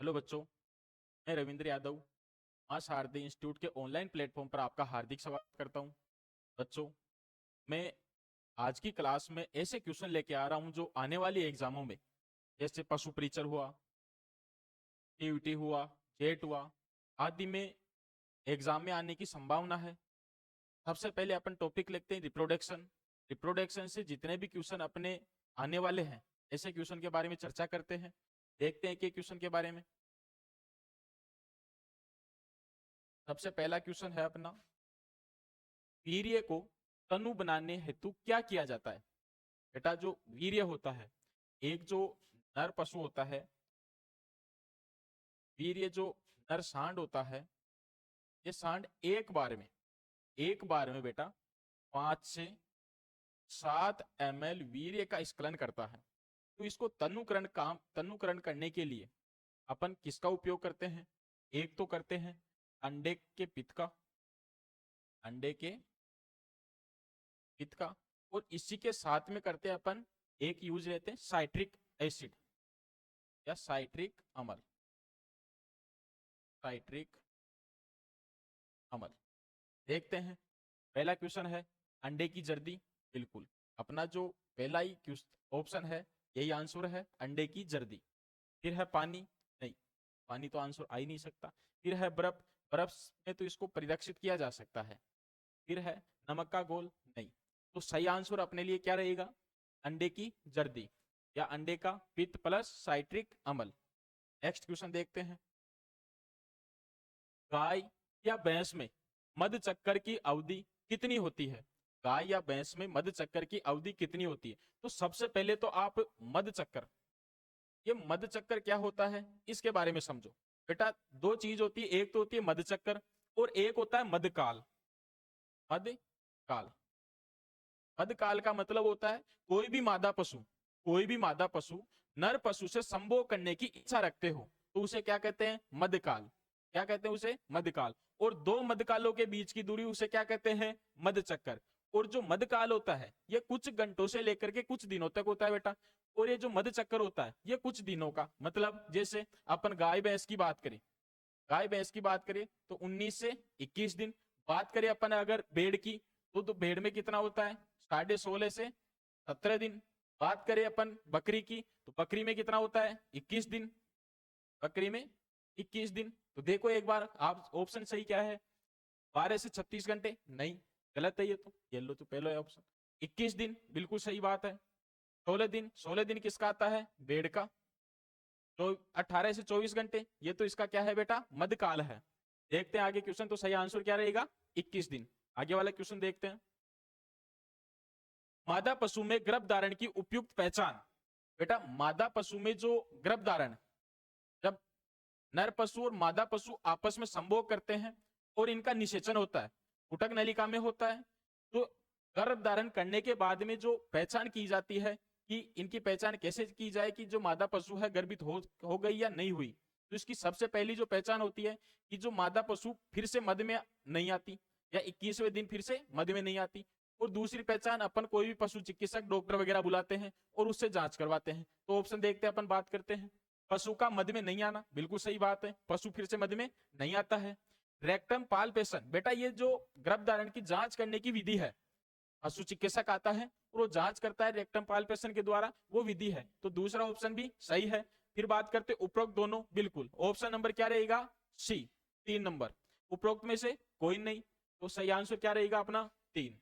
Hello बच्चों, मैं रविंद्र यादव मां शारदे इंस्टीट्यूट के ऑनलाइन प्लेटफॉर्म पर आपका हार्दिक स्वागत करता हूं। बच्चों, मैं आज की क्लास में ऐसे क्वेश्चन लेके आ रहा हूं जो आने वाली एग्जामों में, जैसे पशु परीक्षर हुआ, टीईटी हुआ, जेट हुआ आदि में एग्जाम में आने की संभावना है। सबसे पहले अपन टॉपिक लेते हैं रिप्रोडक्शन। रिप्रोडक्शन से जितने भी क्वेश्चन अपने आने वाले हैं, ऐसे क्वेश्चन के बारे में चर्चा करते हैं। देखते हैं कि क्वेश्चन के बारे में। सबसे पहला क्वेश्चन है अपना, वीर्य को तनु बनाने हेतु क्या किया जाता है? बेटा, जो वीर्य होता है, एक जो नर पशु होता है, वीर्य जो नर सांड होता है, ये सांड एक बार में बेटा 5 से 7 ml वीर्य का स्खलन करता है। तो इसको तनुकरण करने के लिए अपन किसका उपयोग करते हैं? एक तो करते हैं अंडे के पित्त का, अंडे के पित्त का, और इसी के साथ में करते हैं अपन एक यूज लेते हैं साइट्रिक एसिड या साइट्रिक अम्ल। साइट्रिक अम्ल। देखते हैं, पहला क्वेश्चन है अंडे की जर्दी। बिल्कुल, अपना जो पहला ही ऑप्शन है यही आंसर है, अंडे की जर्दी। फिर है पानी, नहीं, पानी तो आंसर आ ही नहीं सकता। फिर है बर्फ, बर्फ में तो इसको परिरक्षित किया जा सकता है। फिर है नमक का घोल, नहीं। तो सही आंसर अपने लिए क्या रहेगा? अंडे की जर्दी या अंडे का पित्त प्लस साइट्रिक अम्ल। नेक्स्ट क्वेश्चन देखते हैं, गाय या भैंस में मध चक्कर की अवधि कितनी होती है? गाय या भैंस में मध चक्कर की अवधि कितनी होती है? तो सबसे पहले तो आप मध चक्कर, ये मध चक्कर क्या होता है इसके बारे में समझो। बेटा, दो चीज होती है, एक तो होती है मध चक्कर और एक होता है मधकाल। मधकाल, मधकाल का मतलब होता है कोई भी मादा पशु नर पशु से संभोग करने की इच्छा रखते हो तो उसे क्या कहते हैं? मधकाल। क्या कहते हैं उसे? मधकाल। और दो मधकालों के बीच की दूरी उसे क्या कहते हैं? मधचक्कर। और जो मधकाल होता है ये कुछ घंटों से लेकर के कुछ दिनों तक होता है बेटा। और ये जो मधचक्कर होता है ये कुछ दिनों का, मतलब जैसे अपन गाय भैंस की बात करें, गाय भैंस की बात करें तो 19 से 21 दिन। बात करें अपन अगर भेड़ की, तो भेड़ में कितना होता है? 16.5 से 17 दिन। बात करें अपन बकरी की, तो बकरी में कितना होता है? 21 दिन। बकरी में 21 दिन। तो देखो एक बार आप, ऑप्शन सही क्या है? 12 से 36 घंटे, नहीं, गलत है ये तो। ये लो, तो पहला ऑप्शन 21 दिन बिल्कुल सही बात है। 16 दिन, 16 दिन किसका आता है? भेड़ का। तो 18 से 24 घंटे, ये तो इसका क्या है बेटा? मध्यकाल है। देखते हैं आगे क्वेश्चन, तो सही आंसर क्या रहेगा? 21 दिन। आगे वाला क्वेश्चन देखते हैं, मादा पशु में गर्भ धारण की उपयुक्त पहचान। बेटा, मादा पशु में जो गर्भ धारण, जब नर पशु और मादा पशु आपस में संभोग करते हैं और इनका निषेचन होता है, कुटक नलिका में होता है, तो गर्भ धारण करने के बाद में जो पहचान की जाती है कि इनकी पहचान कैसे की जाए कि जो मादा पशु है गर्भित हो गई या नहीं हुई। तो इसकी सबसे पहली जो पहचान होती है कि जो मादा पशु फिर से मध में नहीं आती या 21वें दिन फिर से मध में नहीं आती। और दूसरी पहचान, अपन कोई भी पशु चिकित्सक डॉक्टर वगैरह बुलाते हैं और उससे जांच करवाते हैं। तो ऑप्शन देखते हैं, अपन बात करते हैं पशु का मध में नहीं आना, बिल्कुल सही बात है, पशु फिर से मध में नहीं आता है। रेक्टम पाल्पेशन, बेटा ये जो गर्भ धारण की जांच करने की विधि है, पशु चिकित्सक आता है और वो जांच करता है रेक्टम पाल्पेशन के द्वारा, वो विधि है। तो दूसरा ऑप्शन भी सही है। फिर बात करते उपरोक्त दोनों, बिल्कुल ऑप्शन नंबर क्या रहेगा? सी, 3 नंबर। उपरोक्त में से कोई नहीं, तो सही आंसर क्या रहेगा अपना? 3।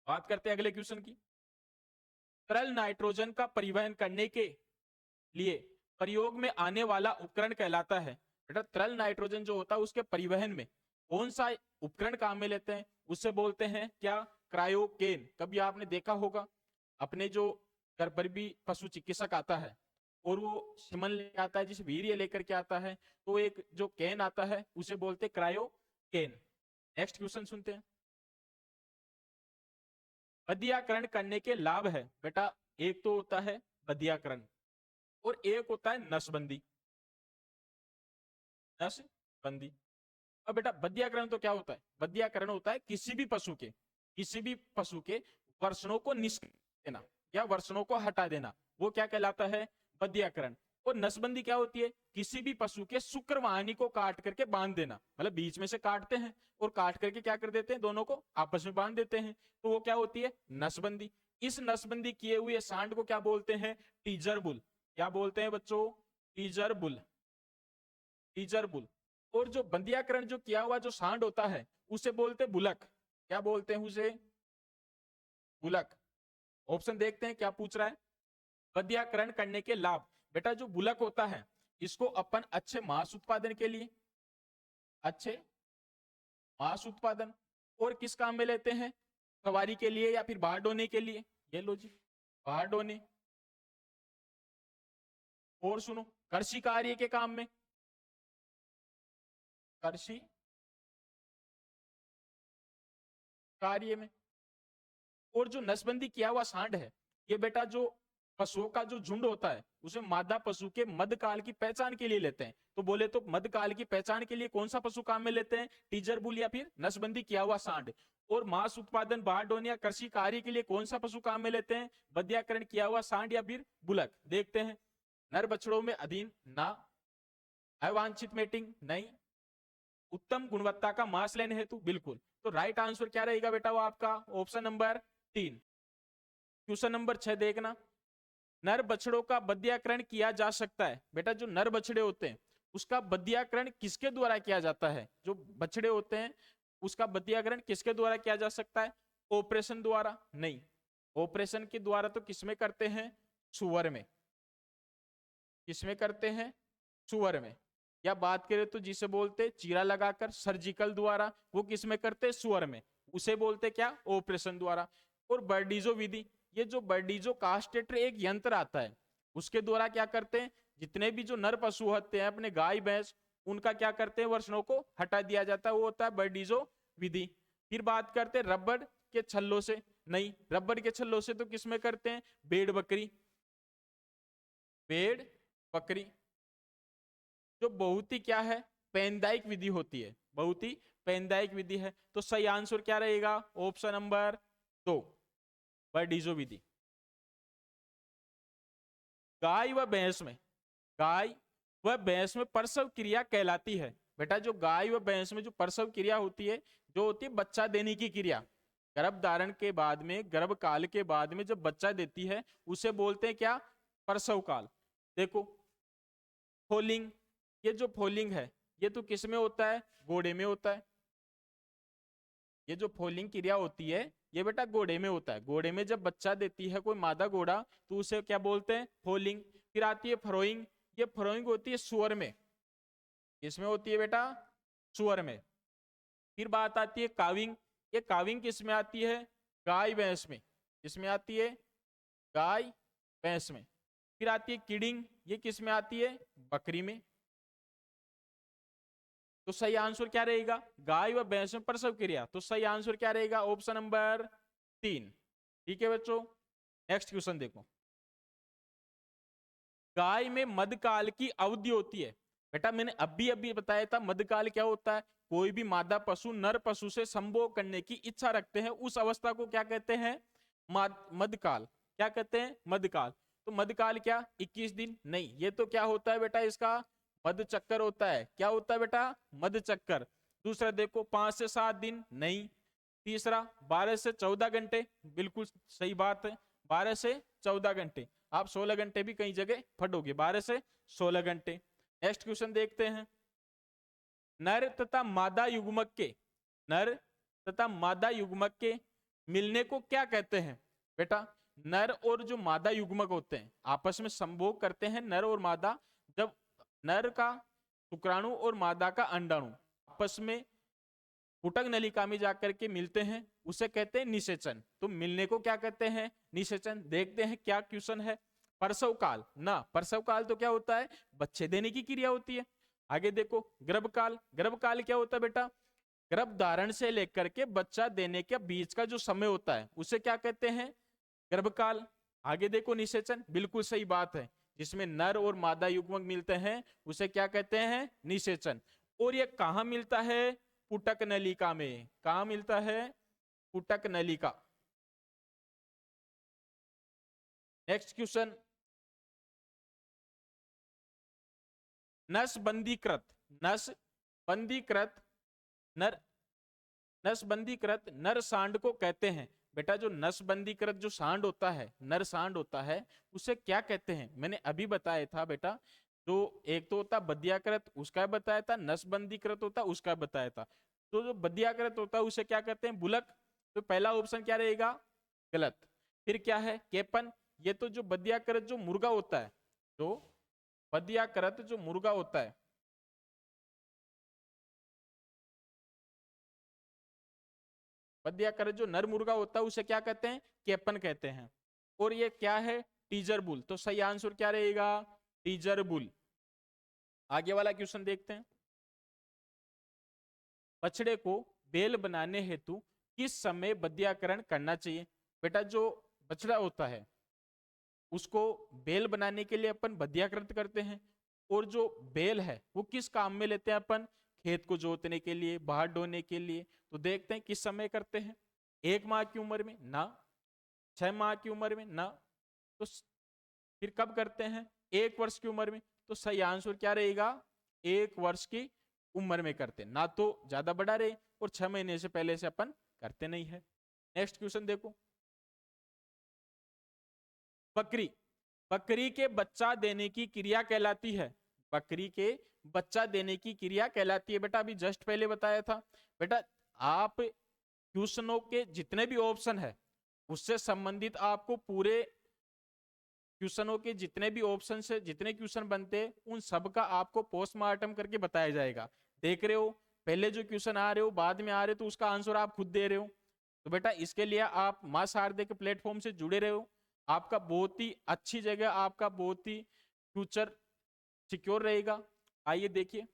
बात करते हैं अगले क्वेश्चन की, तरल नाइट्रोजन का परिवहन करने के लिए प्रयोग में आने वाला उपकरण कहलाता है। बेटा, तरल नाइट्रोजन जो होता है उसके परिवहन में कौन सा उपकरण काम में लेते हैं? उससे बोलते हैं क्या? क्रायोकेन। कभी आपने देखा होगा, अपने जो घर पर भी पशु चिकित्सक आता है और वो सिमन लेके आता है, जिस वीर्य लेकर के आता है, तो एक जो कैन आता है उसे बोलते क्रायोकेन। नेक्स्ट क्वेश्चन सुनते हैं, बधियाकरण करने के लाभ है। बेटा, एक तो होता है बधियाकरण और एक होता है नसबंदी। नसबंदी। अब बेटा, बधियाकरण तो क्या होता है? बधियाकरण होता है किसी भी पशु के वर्षणों को निष्क्रिय देना या वर्षणों को हटा देना, वो क्या कहलाता है? बधियाकरण। और नसबंदी क्या होती है? किसी भी पशु के शुक्रवाहिनी को काट करके बांध देना, मतलब बीच में से काटते हैं और काट करके क्या कर देते हैं, दोनों को आपस में बांध देते हैं, तो वो क्या होती है? नसबंदी। इस नसबंदी किए हुए सांड को क्या बोलते हैं? Teaser bull. क्या बोलते हैं बच्चों? Teaser bull. Teaser bull. और जो बंदियाकरण जो किया हुआ जो सांड होता है उसे बोलते हैं बुलक। क्या बोलते हैं उसे? बुलक। ऑप्शन देखते हैं क्या पूछ रहा है। बंदियाकरण करने के लाभ। बेटा जो बुलक होता है इसको अपन अच्छे मांस उत्पादन के लिए, अच्छे मांस उत्पादन और किस काम में लेते हैं? सवारी के लिए या फिर बाहर ढोने के लिए। ये लो जी, बाहर ढोने। और सुनो, कृषि कार्य के काम में, कृषि कार्य में। और जो नसबंदी किया हुआ सांड है ये बेटा जो पशुओं का जो झुंड होता है उसे मादा पशु के मध्यकाल की पहचान के लिए लेते हैं। तो बोले तो मध्यकाल की पहचान के लिए कौन सा पशु काम में लेते हैं? टीजर बुल या फिर नसबंदी किया हुआ सांड। और मांस उत्पादन, बाहर ढोने या कृषि कार्य के लिए कौन सा पशु काम में लेते हैं? बंध्याकरण किया हुआ सांड या फिर बुलक। देखते हैं। नर बछड़ों में अधीन ना, अवांछित मेटिंग नहीं, उत्तम गुणवत्ता का मांस लेने हेतु बिल्कुल। तो राइट आंसर क्या रहेगा बेटा? वो आपका ऑप्शन नंबर 3। क्वेश्चन नंबर 6 देखना। नर बछड़ों का बंध्याकरण किया जा सकता है। बेटा जो नर बछड़े होते हैं उसका बंध्याकरण किसके द्वारा किया जाता है? जो बछड़े होते हैं उसका बंध्याकरण किसके द्वारा किया जा सकता है? ऑपरेशन द्वारा नहीं। ऑपरेशन के द्वारा तो किसमें करते हैं? सुअर में। किसमें करते हैं? सुअर में। या बात करें तो जिसे बोलते चीरा लगाकर सर्जिकल द्वारा, वो किसमें करते? सुअर में। उसे बोलते क्या? ऑपरेशन द्वारा। और बर्डीजो विधि, ये जो बर्डीजो कास्टेटर एक यंत्र आता है उसके द्वारा क्या करते हैं? जितने भी जो नर पशु होते हैं अपने गाय भैंस उनका क्या करते हैं? वर्षणों को हटा दिया जाता है, वो होता है बर्डीजो विधि। फिर बात करते हैं रबड़ के छल्लों से नहीं। रबड़ के छल्लों से तो किसमें करते हैं? भेड़ बकरी। भेड़ बकरी जो बहुत ही क्या है? पैनदायिक विधि होती है, बहुत ही पैनदायिक विधि है। तो सही आंसर क्या रहेगा? ऑप्शन नंबर 2, बर्डीजो विधि। गाय व भैंस में, गाय व भैंस में प्रसव क्रिया कहलाती है। बेटा जो गाय व भैंस में जो प्रसव क्रिया होती है, जो होती है बच्चा देने की क्रिया, गर्भ धारण के बाद में, गर्भ काल के बाद में जब बच्चा देती है उसे बोलते हैं क्या? प्रसव काल। देखो फोलिंग, ये जो फोलिंग है ये तो किस में होता है? घोड़े में होता है। ये जो फोलिंग क्रिया होती है ये बेटा घोड़े में होता है। घोड़े में जब बच्चा देती है कोई मादा घोड़ा तो उसे क्या बोलते हैं? फोलिंग। फिर आती है फरोइंग, ये फरोइंग होती है सुअर में। किसमें होती है बेटा? सुअर में। फिर बात आती है काविंग, ये काविंग किस में आती है? गाय भैंस में। किसमें आती है? गाय भैंस में। फिर आती है किडिंग, ये किस में आती है? बकरी में। तो सही आंसर क्या रहेगा? गाय व भैंस में प्रसव क्रिया। तो सही आंसर क्या रहेगा? Option number 3। ठीक है बच्चों, नेक्स्ट क्वेश्चन देखो। गाय में मध्यकाल की अवधि होती है। बेटा मैंने अभी अभी बताया था मध्यकाल क्या होता है? कोई भी मादा पशु नर पशु से संभोग करने की इच्छा रखते हैं, उस अवस्था को क्या कहते हैं? मध्यकाल। क्या कहते हैं? मध्यकाल। तो मध्यकाल क्या 21 दिन? नहीं, ये तो क्या होता है बेटा? इसका मध्य चक्कर होता है। क्या होता है बेटा? मध्य चक्कर। दूसरा देखो 5 से 7 दिन? नहीं। तीसरा 12 से 14 घंटे? बिल्कुल सही बात है, 12 से 14 घंटे। आप 16 घंटे भी कई जगह फटोगे, 12 से 16 घंटे। नेक्स्ट क्वेश्चन देखते हैं। नर तथा मादा युग्मक के, नर तथा मादा युग्मक के मिलने को क्या कहते हैं? बेटा नर और जो मादा युग्मक होते हैं आपस में संभोग करते हैं नर और मादा। जब नर का शुक्राणु और मादा का अंडाणु आपस में पुटक नलिका में जाकर के मिलते हैं उसे कहते हैं निषेचन। तो मिलने को क्या कहते हैं? निषेचन। देखते हैं क्या क्वेश्चन है। प्रसव काल ना, प्रसव काल तो क्या होता है? बच्चे देने की क्रिया होती है। आगे देखो गर्भकाल, गर्भकाल क्या होता है बेटा? गर्भ धारण से लेकर के बच्चा देने के बीच का जो समय होता है उसे क्या कहते हैं? गर्भकाल। आगे देखो निषेचन, बिल्कुल सही बात है, जिसमें नर और मादा युग्मक मिलते हैं उसे क्या कहते हैं? निषेचन। और ये कहां मिलता है? पुटक नलिका में। कहां मिलता है? पुटक नलिका। Next question. नसबंदीकृत, नसबंदीकृत नर, नसबंदीकृत नर सांड को कहते हैं। बेटा जो नसबंदीकृत जो सांड होता है, नर सांड होता है, उसे क्या कहते हैं? मैंने अभी बताया था बेटा, जो एक तो होता बद्याकृत उसका बताया था, नसबंदीकृत होता उसका बताया था। तो जो बद्याकृत होता है उसे क्या कहते हैं? बुलक। तो पहला ऑप्शन क्या रहेगा? गलत। फिर क्या है? केपन। ये तो जो बद्याकृत जो मुर्गा होता है, जो बद्याकृत जो मुर्गा होता है, बद्याकृत जो नर मुर्गा होता है उसे क्या कहते हैं? केपन कहते हैं। और ये क्या है? Teaser bull. तो सही आंसर क्या रहेगा? Teaser bull. आगे वाला क्वेश्चन देखते हैं। बछड़े को बेल बनाने हेतु किस समय बद्याकरण करना चाहिए? बेटा जो बछड़ा होता है उसको बेल बनाने के लिए अपन बद्याकृत करते हैं, और जो बेल है वो किस काम में लेते हैं अपन? खेत को जोतने के लिए, बाहर ढोने के लिए। तो देखते हैं किस समय करते हैं। 1 माह की उम्र में? ना। 6 माह की उम्र में? ना। तो फिर कब करते हैं? 1 वर्ष की उम्र में। तो सही आंसर क्या रहेगा? 1 वर्ष की उम्र में करते हैं, ना तो ज्यादा बड़ा रहे और 6 महीने से पहले से अपन करते नहीं है। नेक्स्ट क्वेश्चन देखो। बकरी, बकरी के बच्चा देने की क्रिया कहलाती है। बकरी के बच्चा देने की क्रिया कहलाती है। बेटा अभी जस्ट पहले बताया था। बेटा आप क्वेश्चनों के जितने भी ऑप्शन है उससे संबंधित आपको पूरे क्वेश्चनों के जितने भी ऑप्शन से जितने क्वेश्चन बनते हैं उन सब का आपको पोस्टमार्टम करके बताया जाएगा। देख रहे हो, पहले जो क्वेश्चन आ रहे हो बाद में आ रहे हो तो उसका आंसर आप खुद दे रहे हो। तो बेटा इसके लिए आप मां शारदे के प्लेटफॉर्म से जुड़े रहे हो, आपका बहुत ही अच्छी जगह, आपका बहुत ही फ्यूचर सिक्योर रहेगा। आइए देखिए,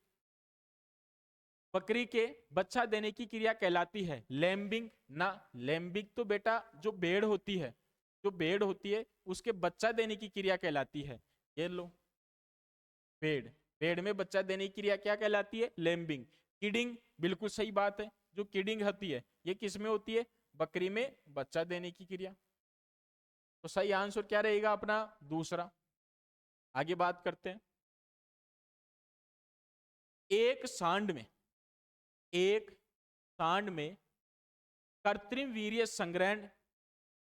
बकरी के बच्चा देने की क्रिया कहलाती है लैम्बिंग। ना, लैम्बिंग तो बेटा जो भेड़ होती है, जो भेड़ होती है उसके बच्चा देने की क्रिया कहलाती है। ये लो, भेड़, भेड़ में बच्चा देने की क्रिया क्या कहलाती है? लैम्बिंग। किडिंग, बिल्कुल सही बात है, जो किडिंग होती है ये किस में होती है? बकरी में बच्चा देने की क्रिया। तो सही आंसर क्या रहेगा अपना? दूसरा। आगे बात करते हैं। एक सांड में, एक सांड में कृत्रिम वीर्य संग्रहण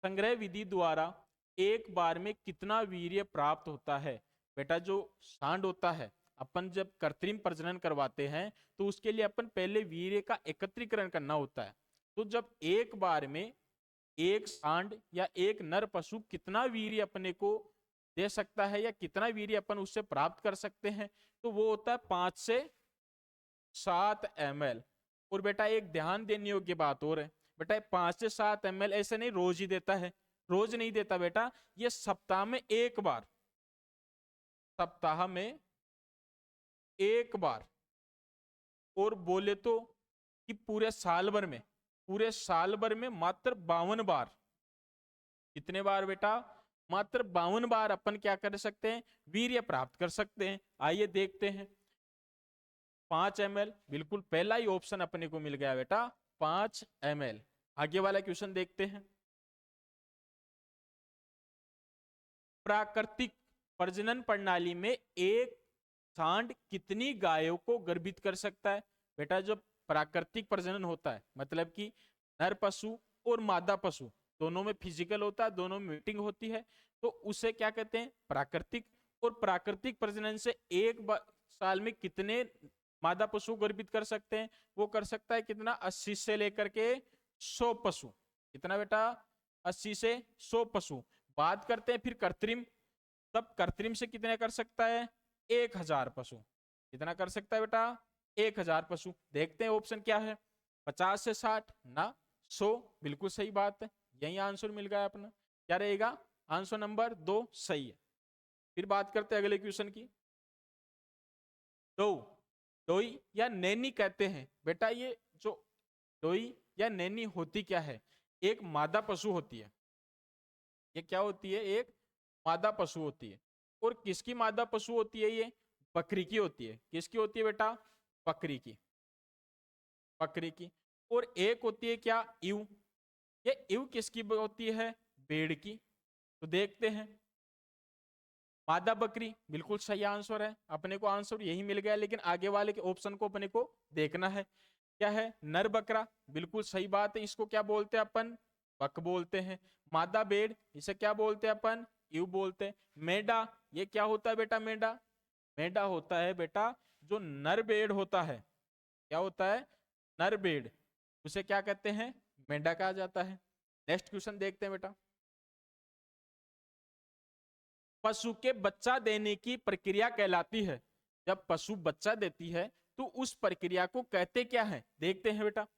संग्रह विधि द्वारा एक बार में कितना वीर्य प्राप्त होता है? बेटा जो सांड होता है, अपन जब कृत्रिम प्रजनन करवाते हैं तो उसके लिए अपन पहले वीर्य का एकत्रीकरण करना होता है। तो जब एक बार में एक सांड या एक नर पशु कितना वीर्य अपने को दे सकता है या कितना वीर्य अपन उससे प्राप्त कर सकते हैं, तो वो होता है 5 से 7 ml। और बेटा एक ध्यान देने योग्य बात और है, बेटा 5 से 7 ml ऐसे नहीं रोज ही देता है, रोज नहीं देता बेटा, ये सप्ताह में एक बार, सप्ताह में एक बार। और बोले तो कि पूरे साल भर में, पूरे साल भर में मात्र 52 बार। कितने बार बेटा? मात्र 52 बार अपन क्या कर सकते हैं? वीर्य प्राप्त कर सकते हैं। आइए देखते हैं। 5 ml, बिल्कुल पहला ही ऑप्शन अपने को मिल गया बेटा, 5 ml। आगे वाला क्वेश्चन देखते हैं। प्राकृतिक प्रजनन प्रणाली में एक सांड कितनी गायों को गर्भित कर सकता है? बेटा जब प्राकृतिक प्रजनन होता है मतलब कि नर पशु और मादा पशु दोनों में फिजिकल होता है, दोनों में मीटिंग होती है, तो उसे क्या कहते हैं? प्राकृतिक। और प्राकृतिक प्रजनन से एक साल में कितने मादा पशु गर्भित कर सकते हैं? वो कर सकता है कितना? 80 से लेकर के 100 पशु। कितना बेटा? 80 से 100 पशु। बात करते हैं फिर कृत्रिम, तब कृत्रिम से कितने कर सकता है? 1000 पशु। कितना कर सकता है बेटा? 1000 पशु। देखते हैं ऑप्शन क्या है। 50 से 60 ना, 100 बिल्कुल सही बात है, यही आंसर मिल गया अपना। क्या रहेगा? आंसर नंबर 2 सही है। फिर बात करते हैं अगले क्वेश्चन की। डो, डोई या नैनी कहते हैं। बेटा ये जो डोई या नैनी होती क्या है? एक मादा पशु होती है। ये क्या होती है? एक मादा पशु होती है। और किसकी मादा पशु होती है? ये बकरी की होती है। किसकी होती है बेटा? बकरी की, बकरी की। और एक होती है क्या? ईव। ये ईव किसकी होती है? भेड़ की। तो देखते हैं। मादा बकरी बिल्कुल सही आंसर है, अपने को आंसर यही मिल गया, लेकिन आगे वाले के ऑप्शन को अपने को देखना है। क्या है? नर बकरा, बिल्कुल सही बात है, इसको क्या बोलते हैं अपन? बक बोलते हैं। मादा भेड़, इसे क्या बोलते हैं अपन? ईव बोलते हैं। मेढा, ये क्या होता है बेटा? मेढा, मेढा होता है बेटा जो नर भेड़ होता है। क्या होता है? नर भेड़, उसे क्या कहते हैं? मेंढा कहा जाता है। नेक्स्ट क्वेश्चन देखते हैं बेटा। पशु के बच्चा देने की प्रक्रिया कहलाती है। जब पशु बच्चा देती है तो उस प्रक्रिया को कहते क्या है? देखते हैं बेटा।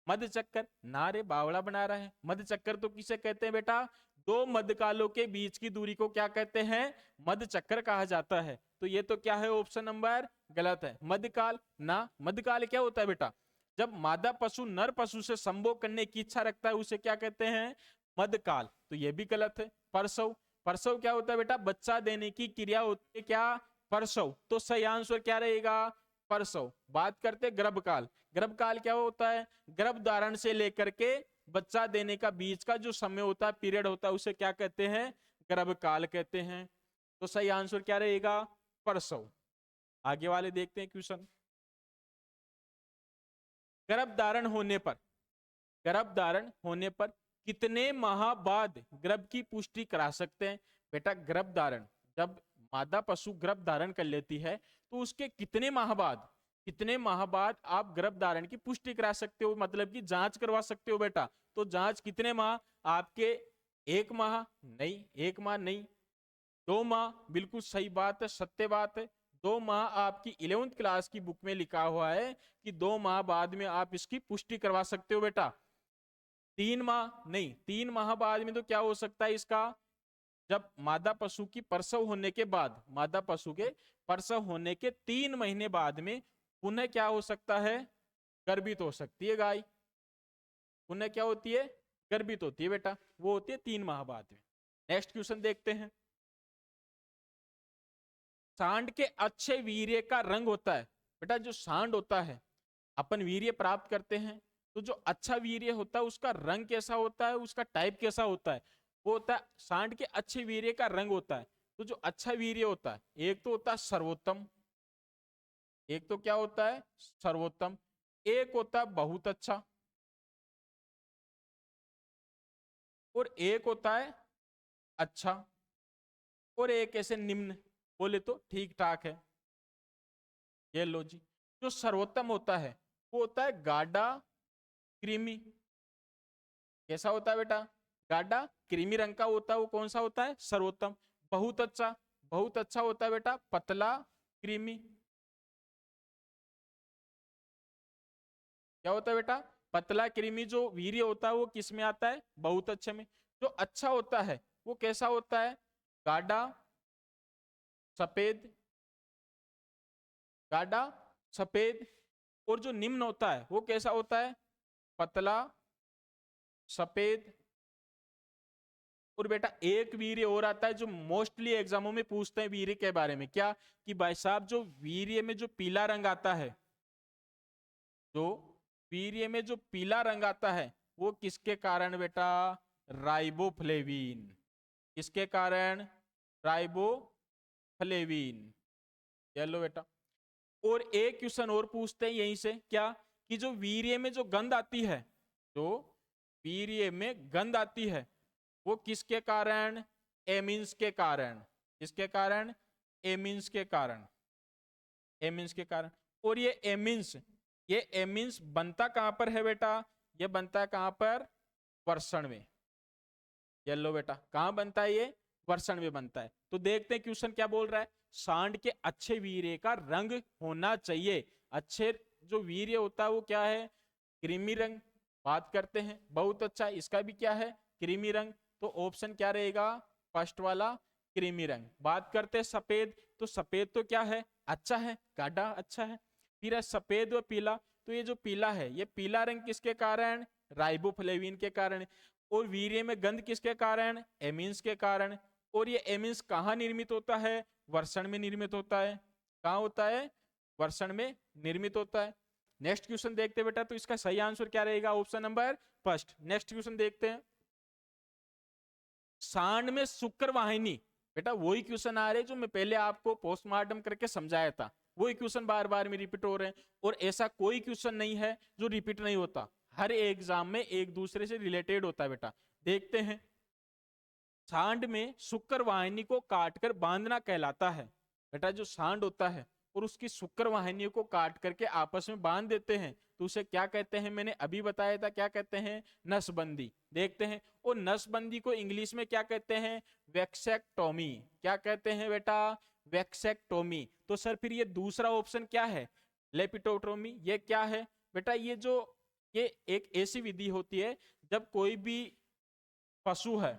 मध्य चक्कर, नारे बावड़ा बना रहा है। मध्य चक्कर तो किसे कहते हैं बेटा? दो मध्यकालों के बीच की दूरी को क्या कहते हैं? मध्य चक्कर कहा जाता है। तो ये तो क्या है? ऑप्शन नंबर गलत है, मध्यकाल ना। मध्यकाल क्या होता है बेटा? जब मादा पशु नर पशु से संभोग करने की इच्छा रखता है उसे क्या कहते हैं? मध्यकाल। तो ये भी गलत है। प्रसव, प्रसव क्या होता है बेटा? बच्चा देने की क्रिया होती है क्या? प्रसव। तो सही आंसर क्या रहेगा? प्रसव। बात करते गर्भकाल, गर्भकाल क्या होता है? गर्भ धारण से लेकर के बच्चा देने का बीच का जो समय होता है, पीरियड होता है, उसे क्या कहते हैं? गर्भकाल कहते हैं। तो सही आंसर क्या रहेगा? प्रसव। आगे वाले देखते हैं क्वेश्चन। गर्भ धारण होने पर, गर्भ धारण होने पर कितने माह बाद गर्भ की पुष्टि करा सकते हैं? बेटा गर्भ धारण, जब मादा पशु गर्भ धारण कर लेती है तो उसके कितने माह बाद, कितने माह बाद आप गर्भ धारण की पुष्टि करा सकते हो, मतलब कि जांच करवा सकते हो बेटा। तो जांच कितने माह आपके? 1 माह नहीं, 1 माह नहीं, 2 माह बिल्कुल सही बात है, सत्य बात है। 2 माह आपकी 11वीं क्लास की बुक में लिखा हुआ है कि 2 माह बाद में आप इसकी पुष्टि करवा सकते हो बेटा। 3 माह नहीं, 3 माह बाद में तो क्या हो सकता है इसका? जब मादा पशु की प्रसव होने के बाद, मादा पशु के प्रसव होने के 3 महीने बाद में पुनः क्या हो सकता है? गर्भित हो सकती है गाय। पुनः क्या होती है? गर्भित होती है बेटा, वो होती है 3 माह बाद में। नेक्स्ट क्वेश्चन देखते हैं। सांड के अच्छे वीर्य का रंग होता है। बेटा जो सांड होता है, अपन वीर्य प्राप्त करते हैं, तो जो अच्छा वीर्य होता है उसका रंग कैसा होता है, उसका टाइप कैसा होता है? वो होता है, सांड के अच्छे वीर्य का रंग होता है। तो जो अच्छा वीर्य होता है, एक तो होता है सर्वोत्तम, एक तो क्या होता है? सर्वोत्तम, एक होता है बहुत अच्छा, और एक होता है अच्छा, और एक ऐसे निम्न, बोले तो ठीक ठाक है। ये लो जी। जो सर्वोत्तम होता है वो होता है गाढ़ा क्रीमी। कैसा होता है बेटा? गाढ़ा क्रीमी रंग का होता है, वो कौन सा होता है? सर्वोत्तम। बहुत अच्छा, बहुत अच्छा होता है बेटा पतला क्रीमी। क्या होता है बेटा? पतला क्रीमी जो वीर्य होता है वो किस में आता है? बहुत अच्छे में। जो अच्छा होता है वो कैसा होता है? गाढ़ा सफेद, गाढ़ा सफेद। और जो निम्न होता है वो कैसा होता है? पतला सफेद। और बेटा एक वीर्य और आता है जो मोस्टली एग्जामों में पूछते हैं वीर्य के बारे में, क्या? कि भाई साहब जो वीर्य में जो पीला रंग आता है, जो वीर्य में जो पीला रंग आता है वो किसके कारण बेटा? राइबोफ्लेविन। किसके कारण? राइबोफ्लेविन। चलो बेटा। और एक क्वेश्चन और पूछते हैं यहीं से, क्या? कि जो वीर्य में जो गंध आती है, जो वीर्य में गंध आती है वो किसके कारण? एमिन्स के कारण। किसके कारण? एमिन्स के कारण, एमिन्स के कारण। और ये एमिन्स बनता कहां पर है बेटा? ये बनता है कहां पर? वर्षण में। ये लो बेटा, कहां बनता है ये? वर्षण में बनता है। तो देखते हैं क्वेश्चन क्या बोल रहा है। सांड के अच्छे वीर्य का रंग होना चाहिए। अच्छे जो वीर्य होता है वो क्या है? क्रीमी रंग। बात करते हैं बहुत अच्छा, इसका भी क्या है? क्रीमी रंग। तो ऑप्शन क्या रहेगा? फर्स्ट वाला, क्रीमी रंग। बात करते हैं सफेद, तो सफेद तो क्या है? अच्छा है, गाढ़ा अच्छा है। फिर है सफेद व पीला, तो ये जो पीला है ये पीला रंग किसके कारण? राइबोफ्लेविन के कारण। और वीर्य में गंध किसके कारण? एमिन्स के कारण। और ये एमिन्स कहाँ निर्मित होता है? वर्षण में निर्मित होता है। कहाँ होता है? वर्षण में निर्मित होता है। नेक्स्ट क्वेश्चन देखते हैं बेटा, तो इसका सही आंसर क्या रहेगा? Option number first. Next question देखते हैं। सांड में शुक्र वाहिनी बेटा वही क्वेश्चन आ रहे जो मैं पहले आपको पोस्टमार्टम करके समझाया था, वही क्वेश्चन बार बार में रिपीट हो रहे हैं। और ऐसा कोई क्वेश्चन नहीं है जो रिपीट नहीं होता, हर एग्जाम में एक दूसरे से रिलेटेड होता है बेटा। देखते हैं, सांड में शुक्र वाहिनी को काटकर बांधना कहलाता है। बेटा जो सांड होता है और उसकी शुक्र वाहिनी को काट करके आपस में बांध देते हैं तो उसे क्या कहते हैं, मैंने अभी बताया था, क्या कहते हैं, नसबंदी। देखते हैं, और नसबंदी को इंग्लिश में क्या कहते हैं, वैक्सेक्टोमी। क्या कहते हैं बेटा, वैक्सेक्टोमी। तो सर फिर ये दूसरा ऑप्शन क्या है, लेपिटोटोमी, ये क्या है बेटा, ये एक ऐसी विधि होती है जब कोई भी पशु है,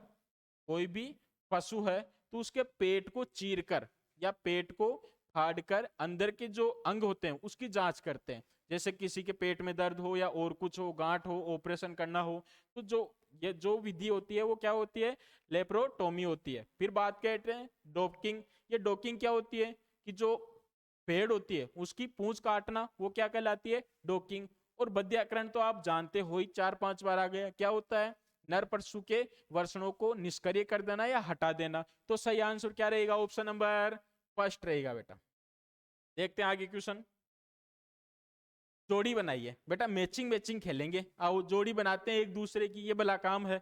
कोई भी पशु है तो उसके पेट को चीरकर या पेट को फाड़कर अंदर के जो अंग होते हैं उसकी जांच करते हैं। जैसे किसी के पेट में दर्द हो या और कुछ हो, गांठ हो, ऑपरेशन करना हो, तो ये जो विधि होती है वो क्या होती है, लेप्रोटोमी होती है। फिर बात करते हैं डोकिंग। ये डोकिंग क्या होती है कि जो पेड़ होती है उसकी पूंछ काटना, वो क्या कहलाती है, डोकिंग। और बध्यकरण तो आप जानते हो ही, 4-5 बार आ गया, क्या होता है, नर पशु के वर्षणों को निष्क्रिय कर देना या हटा देना। तो सही आंसर क्या रहेगा, ऑप्शन नंबर फर्स्ट रहेगा बेटा। देखते हैं आगे क्वेश्चन। जोड़ी बनाइए बेटा, मैचिंग खेलेंगे, आओ जोड़ी बनाते हैं एक दूसरे की, ये भला काम है।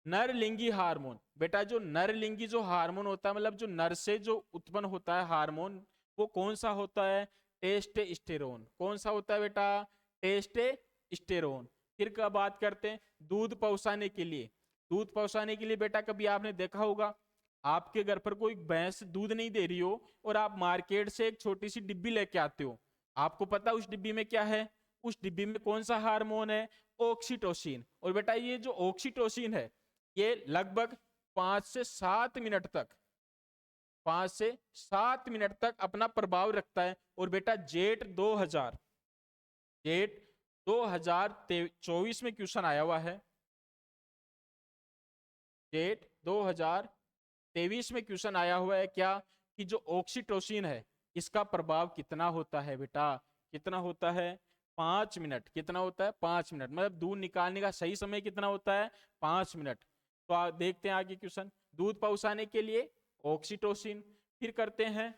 नरलिंगी हार्मोन, बेटा जो नरलिंगी जो हार्मोन होता है, मतलब जो नर से जो उत्पन्न होता है हार्मोन, वो कौन सा होता है, टेस्टोस्टेरोन। कौन सा होता है बेटा, टेस्टोस्टेरोन। फिर का बात करते हैं दूध पहुंचाने के लिए। दूध पहुंचाने के लिए बेटा कभी आपने देखा होगा, आपके घर पर कोई भैंस दूध नहीं दे रही हो और आप मार्केट से एक छोटी सी डिब्बी लेके आते हो, आपको पता उस डिब्बी में क्या है, उस डिब्बी में कौन सा हार्मोन है, ऑक्सीटोसिन। और बेटा ये जो ऑक्सीटोसिन है ये लगभग 5 से 7 मिनट तक 5 से 7 मिनट तक अपना प्रभाव रखता है। और बेटा जेट 2024 में क्वेश्चन आया हुआ है, जेट 2023 में क्वेश्चन आया हुआ है क्या, कि जो ऑक्सीटोसिन है इसका प्रभाव कितना होता है बेटा, कितना होता है, 5 मिनट। कितना होता है, 5 मिनट। मतलब दूध निकालने का सही समय कितना होता है, 5 मिनट। तो देखते हैं आगे क्वेश्चन, दूध पहुंचाने के लिए ऑक्सीटोसिन। फिर करते हैं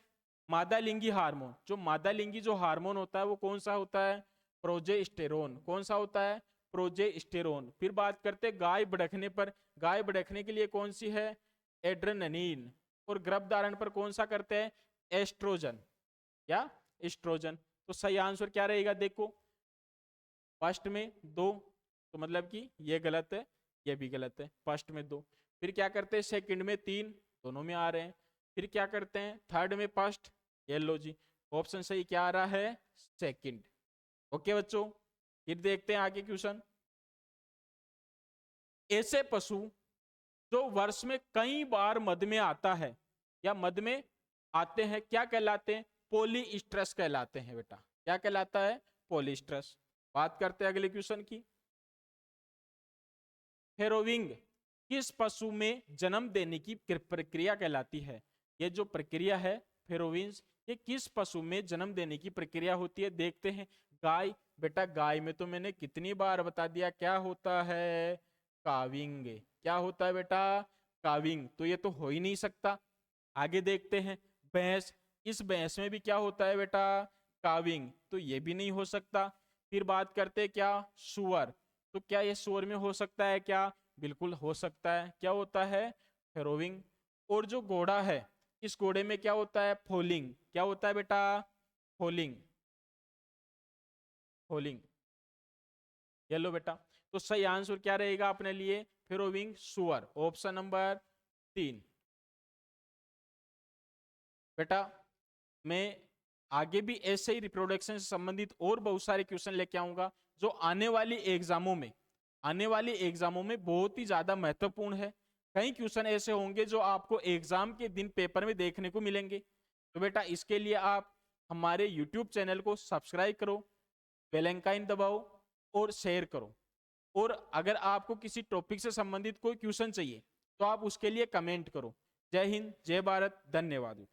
मादा लिंगी हार्मोन। जो मादा लिंगी जो हार्मोन होता है वो कौन सा होता है, प्रोजेस्टेरोन। कौन सा होता है, प्रोजेस्टेरोन। फिर बात करते हैं गाय बढ़ने पर, गाय बढ़ने के लिए कौन सी है, एड्रेनलिन। और गर्भधारण पर कौन सा करते हैं, एस्ट्रोजन या एस्ट्रोजन। तो सही आंसर क्या रहेगा, देखो फर्स्ट में 2, तो मतलब कि ये गलत है, ये भी गलत है, फर्स्ट में 2। फिर क्या करते हैं सेकंड में 3, दोनों में आ रहे हैं। फिर क्या करते हैं थर्ड में फर्स्ट, ये लो जी, ऑप्शन सही क्या आ रहा है, सेकंड। ओके बच्चों, फिर देखते हैं आगे क्वेश्चन। ऐसे पशु जो वर्ष में कई बार मद में आता है या मद में आते हैं क्या कहलाते हैं, पॉलीस्ट्रस कहलाते हैं बेटा। क्या कहलाता है, पॉलीस्ट्रस। बात करते हैं अगले क्वेश्चन की। हेरोविंग किस पशु में जन्म देने की प्रक्रिया कहलाती है। ये जो प्रक्रिया है फेरोविंस, ये किस पशु में जन्म देने की प्रक्रिया होती है। देखते हैं गाय, बेटा गाय में तो मैंने कितनी बार बता दिया, क्या होता है, काविंग। क्या होता है बेटा, काविंग। तो ये तो हो ही नहीं सकता। आगे देखते हैं भैंस, इस भैंस में भी क्या होता है बेटा, काविंग। तो ये भी नहीं हो सकता। फिर बात करते हैं क्या, सुअर। तो क्या ये सुअर में हो सकता है क्या, बिल्कुल हो सकता है। क्या होता है, फेरोविंग। और जो घोड़ा है, इस घोड़े में क्या होता है, फोलिंग। क्या होता है बेटा, फोलिंग, फोलिंग। ये लो बेटा, तो सही आंसर क्या रहेगा अपने लिए, फेरोविंग सुअर, ऑप्शन नंबर 3। बेटा मैं आगे भी ऐसे ही रिप्रोडक्शन से संबंधित और बहुत सारे क्वेश्चन लेके आऊंगा जो आने वाली एग्जामों में बहुत ही ज्यादा महत्वपूर्ण है। कई क्वेश्चन ऐसे होंगे जो आपको एग्जाम के दिन पेपर में देखने को मिलेंगे। तो बेटा इसके लिए आप हमारे YouTube चैनल को सब्सक्राइब करो, बेल आइकन दबाओ और शेयर करो। और अगर आपको किसी टॉपिक से संबंधित कोई क्वेश्चन चाहिए तो आप उसके लिए कमेंट करो। जय हिंद, जय भारत, धन्यवाद।